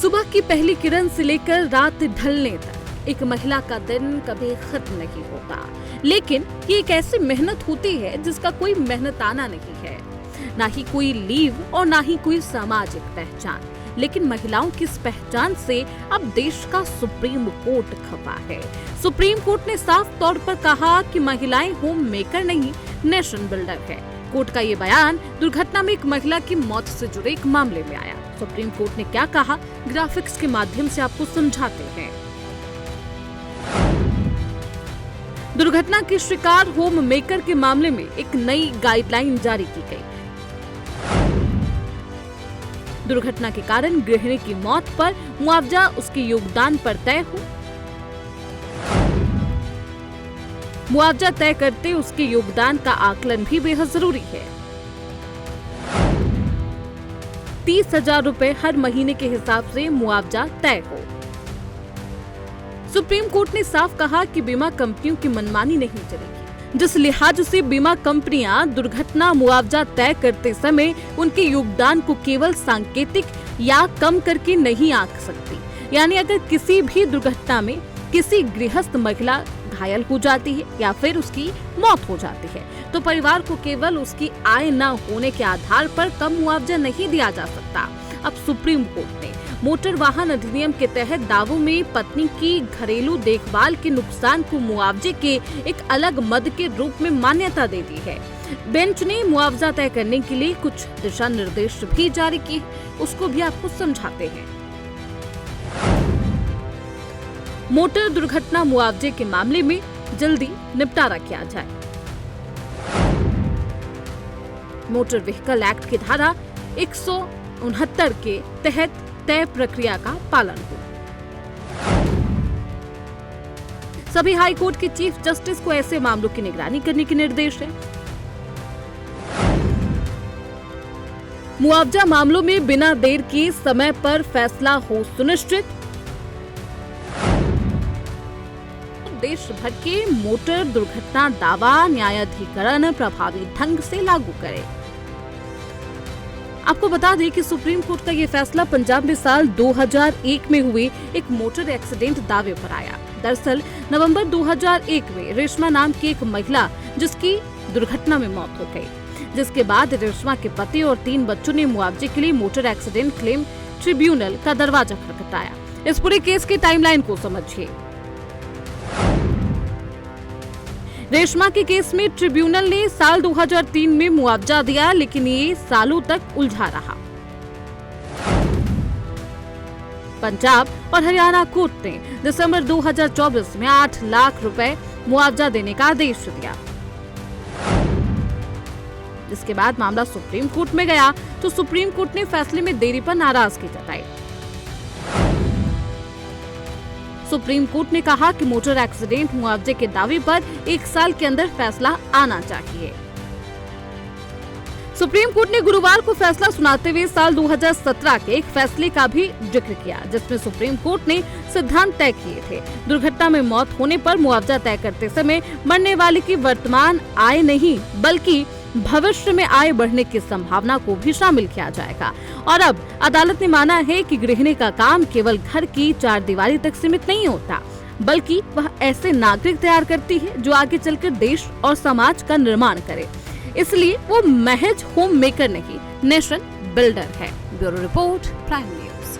सुबह की पहली किरण से लेकर रात ढलने तक एक महिला का दिन कभी खत्म नहीं होता। लेकिन ये एक ऐसी मेहनत होती है जिसका कोई मेहनताना नहीं है, ना ही कोई लीव और ना ही कोई सामाजिक पहचान। लेकिन महिलाओं की इस पहचान से अब देश का सुप्रीम कोर्ट खफा है। सुप्रीम कोर्ट ने साफ तौर पर कहा कि महिलाएं होम मेकर नहीं, नेशन बिल्डर है। कोर्ट का ये बयान दुर्घटना में एक महिला की मौत से जुड़े एक मामले में आया। सुप्रीम कोर्ट ने क्या कहा, ग्राफिक्स के माध्यम से आपको समझाते हैं। दुर्घटना के शिकार होम मेकर के मामले में एक नई गाइडलाइन जारी की गई। दुर्घटना के कारण गृहिणी की मौत पर मुआवजा उसके योगदान पर तय हो। मुआवजा तय करते उसके योगदान का आकलन भी बेहद जरूरी है। 30,000 रुपए हर महीने के हिसाब से मुआवजा तय हो। सुप्रीम कोर्ट ने साफ कहा कि बीमा कंपनियों की मनमानी नहीं चलेगी, जिस लिहाज से बीमा कंपनियां दुर्घटना मुआवजा तय करते समय उनके योगदान को केवल सांकेतिक या कम करके नहीं आंक सकती। यानी अगर किसी भी दुर्घटना में किसी गृहस्थ महिला घायल हो जाती है या फिर उसकी मौत हो जाती है, तो परिवार को केवल उसकी आय न होने के आधार पर कम मुआवजा नहीं दिया जा सकता। अब सुप्रीम कोर्ट ने मोटर वाहन अधिनियम के तहत दावों में पत्नी की घरेलू देखभाल के नुकसान को मुआवजे के एक अलग मद के रूप में मान्यता दे दी है। बेंच ने मुआवजा तय करने के लिए कुछ दिशा निर्देश भी जारी किए, उसको भी आपको समझाते हैं। मोटर दुर्घटना मुआवजे के मामले में जल्दी निपटारा किया जाए। मोटर व्हीकल एक्ट की धारा 169 के तहत तय प्रक्रिया का पालन हो। सभी हाई कोर्ट के चीफ जस्टिस को ऐसे मामलों की निगरानी करने के निर्देश है। मुआवजा मामलों में बिना देर के समय पर फैसला हो सुनिश्चित। देश भर के मोटर दुर्घटना दावा न्यायाधिकरण प्रभावी ढंग से लागू करे। आपको बता दें कि सुप्रीम कोर्ट का ये फैसला पंजाब में साल 2001 में हुए एक मोटर एक्सीडेंट दावे पर आया। दरअसल नवंबर 2001 में रेशमा नाम की एक महिला जिसकी दुर्घटना में मौत हो गई, जिसके बाद रेशमा के पति और 3 बच्चों ने मुआवजे के लिए मोटर एक्सीडेंट क्लेम ट्रिब्यूनल का दरवाजा खटखटाया। इस पूरे केस की टाइमलाइन को समझिए। रेशमा के केस में ट्रिब्यूनल ने साल 2003 में मुआवजा दिया, लेकिन ये सालों तक उलझा रहा। पंजाब और हरियाणा कोर्ट ने दिसंबर 2024 में 8 लाख रुपए मुआवजा देने का आदेश दिया। जिसके बाद मामला सुप्रीम कोर्ट में गया तो सुप्रीम कोर्ट ने फैसले में देरी पर नाराजगी जताई। सुप्रीम कोर्ट ने कहा कि मोटर एक्सीडेंट मुआवजे के दावे पर 1 साल के अंदर फैसला आना चाहिए। सुप्रीम कोर्ट ने गुरुवार को फैसला सुनाते हुए साल 2017 के एक फैसले का भी जिक्र किया, जिसमें सुप्रीम कोर्ट ने सिद्धांत तय किए थे। दुर्घटना में मौत होने पर मुआवजा तय करते समय मरने वाले की वर्तमान आय नहीं बल्कि भविष्य में आय बढ़ने की संभावना को भी शामिल किया जाएगा। और अब अदालत ने माना है कि गृहिणी का काम केवल घर की 4 दीवारी तक सीमित नहीं होता, बल्कि वह ऐसे नागरिक तैयार करती है जो आगे चलकर देश और समाज का निर्माण करे। इसलिए वो महज होम मेकर नहीं, नेशन बिल्डर है। Bureau report, prime news.